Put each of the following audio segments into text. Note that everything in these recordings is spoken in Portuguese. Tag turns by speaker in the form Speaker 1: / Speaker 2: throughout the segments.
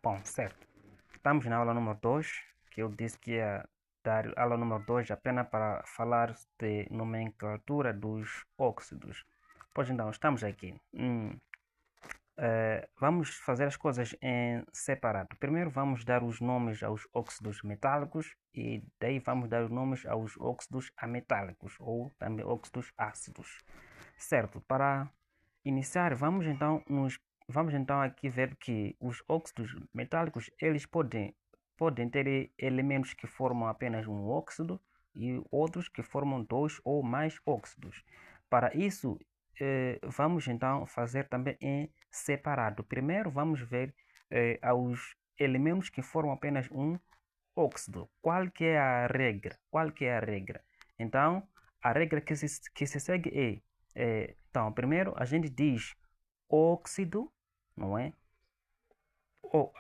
Speaker 1: Bom, certo. Estamos na aula número 2, que eu disse que ia dar aula número 2 apenas para falar de nomenclatura dos óxidos. Pois então, estamos aqui. Vamos fazer as coisas em separado. Primeiro vamos dar os nomes aos óxidos metálicos e daí vamos dar os nomes aos óxidos ametálicos ou também óxidos ácidos. Certo, para iniciar, vamos então aqui ver que os óxidos metálicos eles podem ter elementos que formam apenas um óxido e outros que formam dois ou mais óxidos. Para isso, vamos então fazer também em separado. Primeiro vamos ver aos elementos que formam apenas um óxido. Qual que é a regra? Qual que é a regra? Então, a regra que se segue então, primeiro a gente diz óxido, não é?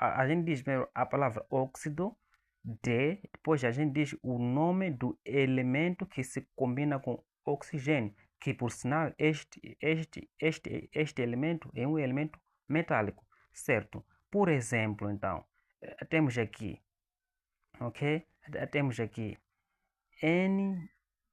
Speaker 1: A gente diz primeiro a palavra óxido, depois a gente diz o nome do elemento que se combina com oxigênio, que por sinal este elemento é um elemento metálico, certo? Por exemplo, então, temos aqui, ok? Temos aqui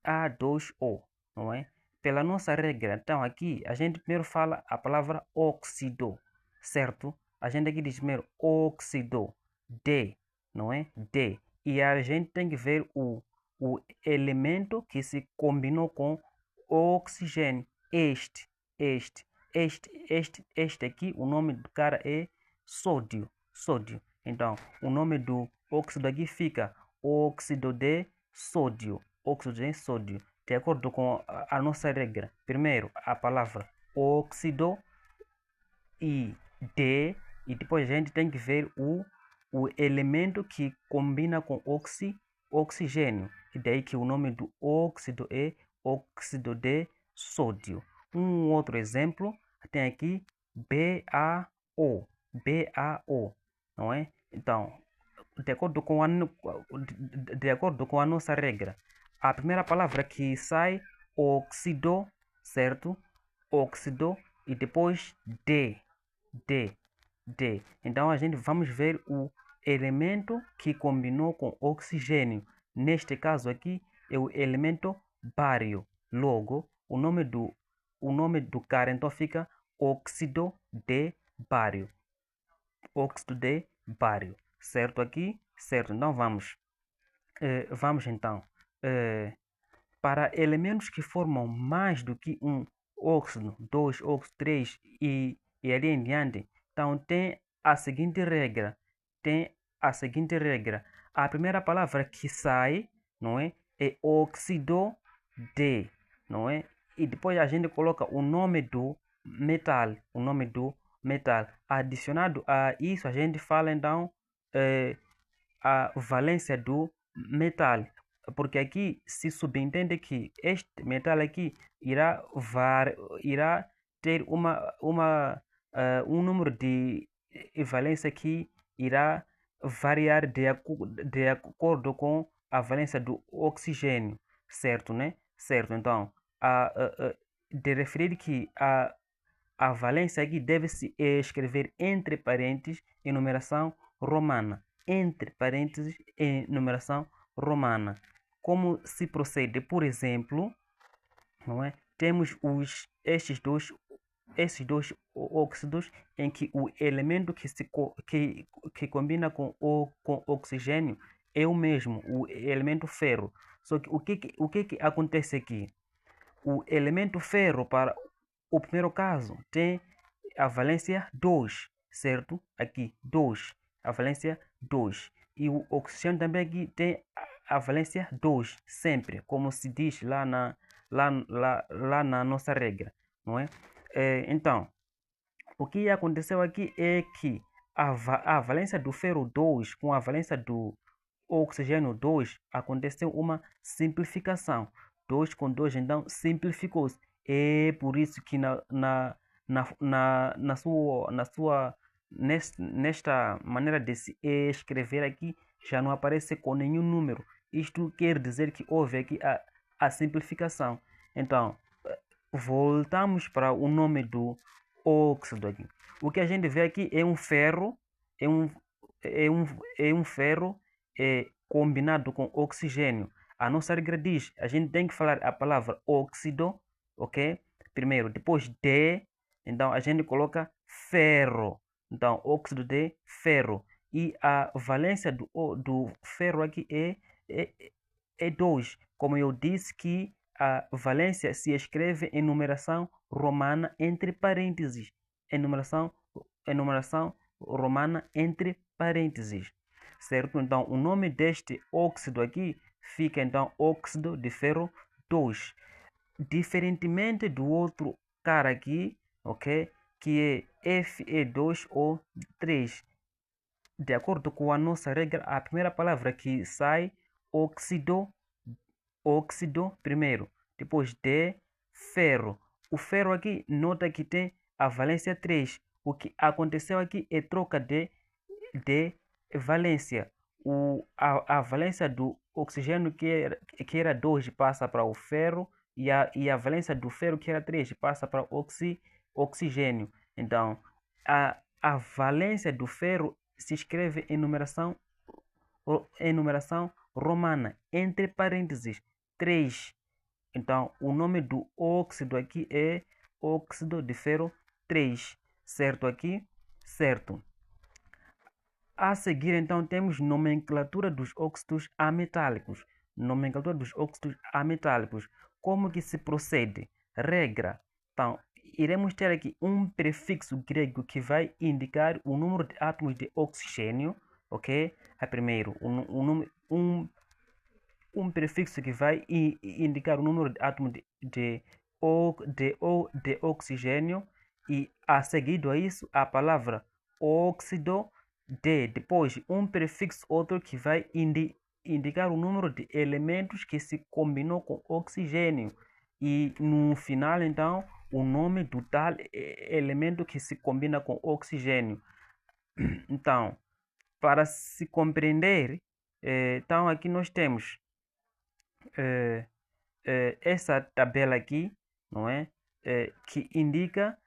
Speaker 1: Na2O, não é? Pela nossa regra, então aqui a gente primeiro fala a palavra óxido, certo? A gente aqui diz primeiro óxido, D, não é? D. E a gente tem que ver o elemento que se combinou com oxigênio. Este aqui, o nome do cara é sódio. Então, o nome do óxido aqui fica óxido de sódio. Óxido de sódio. De acordo com a nossa regra. Primeiro, a palavra óxido e depois a gente tem que ver o elemento que combina com oxigênio. E daí que o nome do óxido é óxido de sódio. Um outro exemplo, tem aqui BaO, não é? Então, de acordo com a nossa regra, a primeira palavra que sai, óxido, certo? Óxido e depois D. Então a gente vamos ver o elemento que combinou com oxigênio. Neste caso aqui é o elemento bário. Logo, o nome do cara então fica óxido de bário. Óxido de bário. Certo aqui? Certo. Então vamos então. Para elementos que formam mais do que um óxido, dois óxidos, três e ali em diante, então tem a seguinte regra. A primeira palavra que sai, não é? É óxido de, não é? E depois a gente coloca o nome do metal, Adicionado a isso, a gente fala então a valência do metal, porque aqui se subentende que este metal aqui irá ter um número de valência que irá variar de acordo com a valência do oxigênio, certo, né? Certo, então, de referir que a valência aqui deve-se escrever entre parênteses em numeração romana. Entre parênteses em numeração romana. Como se procede? Por exemplo, não é? Temos esses dois óxidos em que o elemento que combina com oxigênio é o mesmo, o elemento ferro. Só que o que acontece aqui? O elemento ferro, para o primeiro caso, tem a valência 2, certo? Aqui, 2. A valência 2. E o oxigênio também aqui tem a valência 2, sempre, como se diz lá na nossa regra, não é? Então, o que aconteceu aqui é que a valência do ferro 2 com a valência do oxigênio 2 aconteceu uma simplificação. 2 com 2 então simplificou-se. É por isso que nesta maneira de se escrever aqui já não aparece com nenhum número. Isto quer dizer que houve aqui a simplificação. Então, voltamos para o nome do óxido aqui. O que a gente vê aqui é um ferro é um, é um, é um ferro combinado com oxigênio. A nossa regra diz, a gente tem que falar a palavra óxido, ok? Primeiro, depois de, então a gente coloca ferro. Então, óxido de ferro. E a valência do ferro aqui é 2. Como eu disse que a valência se escreve em numeração romana entre parênteses. Em numeração romana entre parênteses. Certo? Então, o nome deste óxido aqui fica, então, óxido de ferro 2. Diferentemente do outro cara aqui, ok? Que é Fe2O3. De acordo com a nossa regra, a primeira palavra que sai, óxido primeiro, depois de ferro. O ferro aqui, nota que tem a valência 3. O que aconteceu aqui é troca de valência. A valência do oxigênio que era 2 passa para o ferro e a valência do ferro que era 3 passa para o oxigênio. Então, a valência do ferro se escreve em numeração romana, entre parênteses, 3. Então, o nome do óxido aqui é óxido de ferro 3. Certo aqui? Certo. A seguir, então, temos nomenclatura dos óxidos ametálicos. Nomenclatura dos óxidos ametálicos. Como que se procede? Regra. Então, iremos ter aqui um prefixo grego que vai indicar o número de átomos de oxigênio, ok? Primeiro, um prefixo que vai indicar o número de átomos de oxigênio e, a seguido a isso, a palavra óxido depois um prefixo outro que vai indicar o número de elementos que se combinou com oxigênio e no final então o nome do tal elemento que se combina com oxigênio. Então, para se compreender, então aqui nós temos essa tabela aqui, não é? Que indica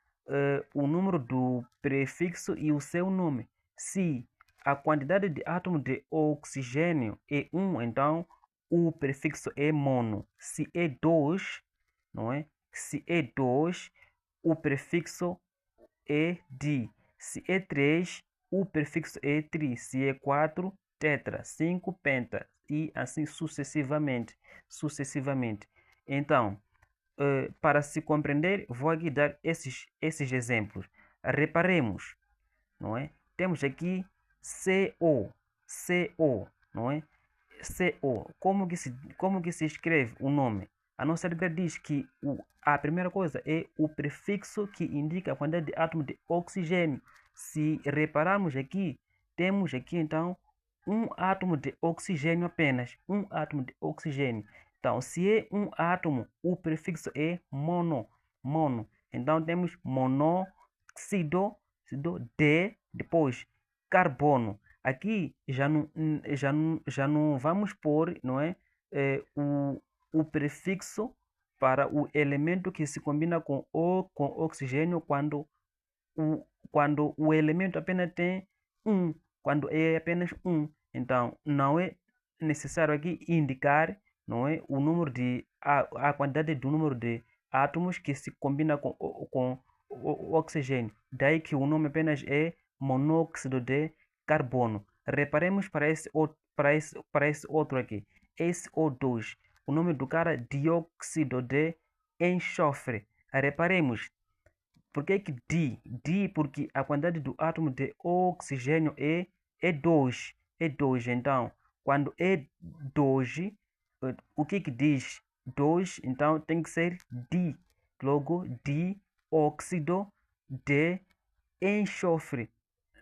Speaker 1: o número do prefixo e o seu nome. Se a quantidade de átomos de oxigênio é 1, então o prefixo é mono. Se é 2, não é? Se é 2, o prefixo é di. Se é 3, o prefixo é tri. Se é 4, tetra. 5, penta. E assim sucessivamente. Então, para se compreender, vou aqui dar esses exemplos. Reparemos, não é? Temos aqui CO, não é? CO. Como que se escreve o nome? A nossa regra diz que a primeira coisa é o prefixo que indica a quantidade de átomos de oxigênio. Se repararmos aqui, temos aqui então um átomo de oxigênio apenas. Um átomo de oxigênio. Então, se é um átomo, o prefixo é mono. Então, temos monóxido de, depois carbono. Aqui já não vamos pôr, não é, o prefixo para o elemento que se combina com oxigênio quando o elemento apenas tem um, quando é apenas um. Então, não é necessário aqui indicar, não é, o número de a quantidade do número de átomos que se combina com o oxigênio. Daí que o nome apenas é monóxido de carbono. Reparemos para esse outro aqui, SO2. O nome do cara, dióxido de enxofre. Reparemos, por que di? Porque a quantidade do átomo de oxigênio é 2. Então, quando é 2, o que diz 2? Então, tem que ser di. Logo, dióxido de enxofre.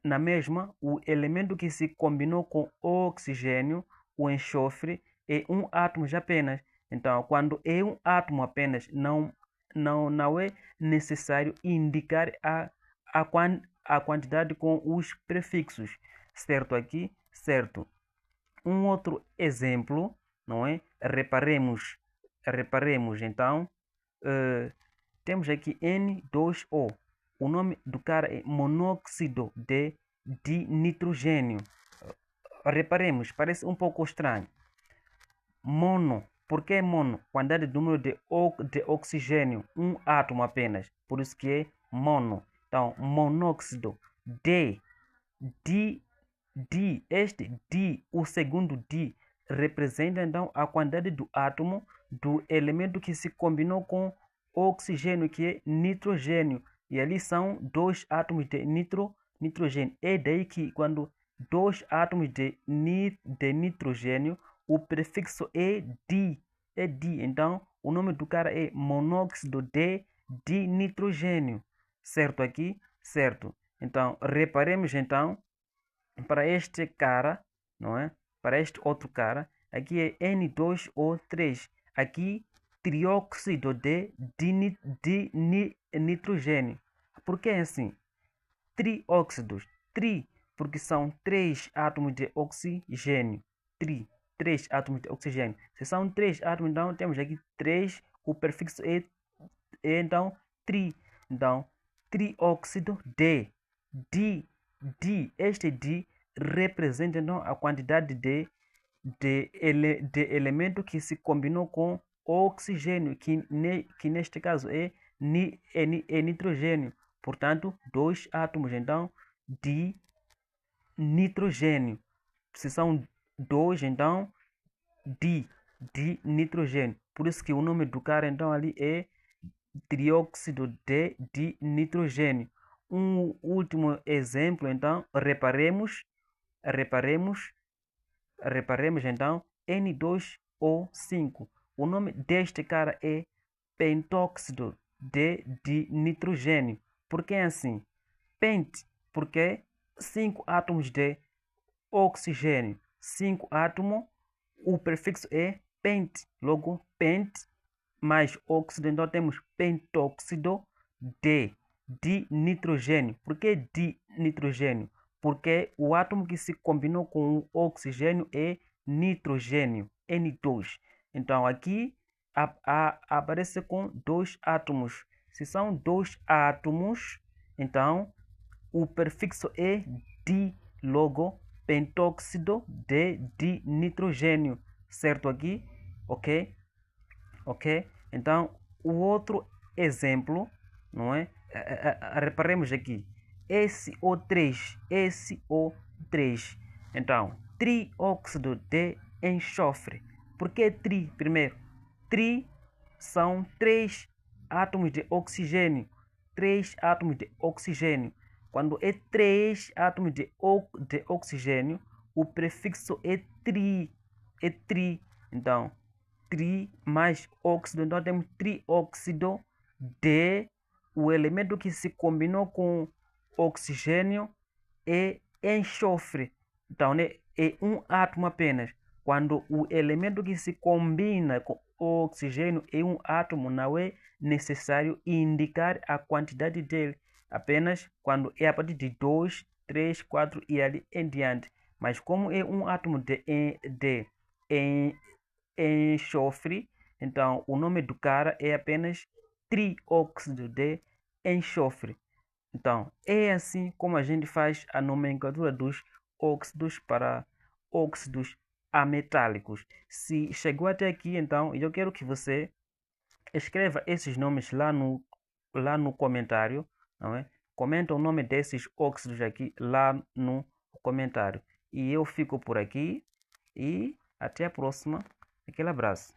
Speaker 1: Na mesma, o elemento que se combinou com o oxigênio, o enxofre, é um átomo apenas. Então, quando é um átomo apenas, não é necessário indicar a quantidade com os prefixos. Certo aqui? Certo. Um outro exemplo, não é? Reparemos então, temos aqui N2O. O nome do cara é monóxido de nitrogênio. Reparemos, parece um pouco estranho. Mono. Por que mono? Quantidade de número de oxigênio, um átomo apenas. Por isso que é mono. Então, monóxido. Este di, o segundo di, representa então a quantidade do átomo do elemento que se combinou com oxigênio, que é nitrogênio. E ali são dois átomos de nitrogênio. É daí que quando dois átomos de nitrogênio, o prefixo é di. Então, o nome do cara é monóxido de nitrogênio. Certo aqui? Certo. Então, reparemos então para este cara, não é? Para este outro cara, aqui é N2O3. Aqui, trióxido de nitrogênio. Por que é assim? Trióxidos. Porque são 3 átomos de oxigênio. 3 átomos de oxigênio. Se são 3 átomos, então temos aqui 3, o prefixo é então tri. Então, trióxido de. Este di representa então a quantidade de elemento que se combinou com oxigênio, que neste caso é nitrogênio. Portanto, 2 átomos então de nitrogênio. Se são 2, então de nitrogênio. Por isso que o nome do cara então ali é trióxido de nitrogênio. Um último exemplo, então, reparemos então, N2O5. O nome deste cara é pentóxido de nitrogênio. Por que assim? Pent, porque 5 átomos de oxigênio. 5 átomos, o prefixo é pent. Logo, pent mais óxido, então temos pentóxido de nitrogênio. Por que de nitrogênio? Porque o átomo que se combinou com o oxigênio é nitrogênio, N2. Então aqui aparece com 2 átomos. Se são 2 átomos, então o prefixo é di, logo pentóxido de nitrogênio. Certo aqui? Ok? Ok? Então, o outro exemplo, não é? Reparemos aqui. SO3. Então, trióxido de enxofre. Por que tri? Primeiro, tri são 3 átomos de oxigênio. 3 átomos de oxigênio. Quando é 3 átomos de oxigênio, o prefixo é tri. Então, tri mais óxido, então temos trióxido de, o elemento que se combinou com oxigênio é enxofre. Então, né, é um átomo apenas. Quando o elemento que se combina com o oxigênio é um átomo, não é necessário indicar a quantidade dele. Apenas quando é a partir de 2, 3, 4 e ali em diante. Mas como é um átomo de enxofre, então o nome do cara é apenas trióxido de enxofre. Então, é assim como a gente faz a nomenclatura dos óxidos para óxidos ametálicos. Se chegou até aqui, então, eu quero que você escreva esses nomes lá no comentário, não é? Comenta o nome desses óxidos aqui lá no comentário. E eu fico por aqui e até a próxima. Aquele abraço.